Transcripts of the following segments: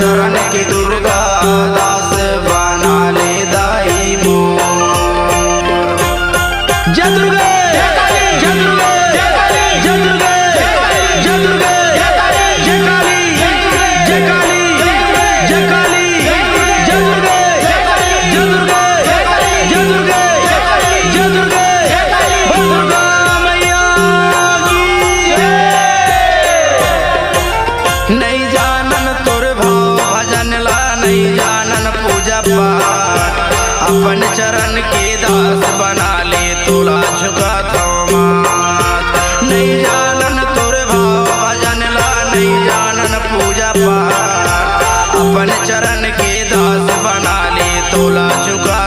चरण की दुर्गा दास बना ले दाई मोर। जय दुर्गे जय दुर्गे जय दुर्गे जय दुर्गे जय काली जय काली जय काली जय दुर्गे जय दुर्गे जय दुर्गे जय दुर्गे दुर्गा मैया की नहीं जानन तोर भाव भजन ला नहीं जानन पूजा पाठ अपन चरण के दास बना ले तोला झुका मात। नहीं जानन तोर भाव भजन ला नहीं जानन पूजा पाठ अपन चरण के दास बना ले तोला झुका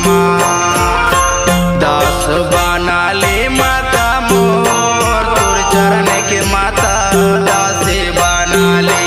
मात। दास बना ले माता मोर तोर चरण के माता दास बना ले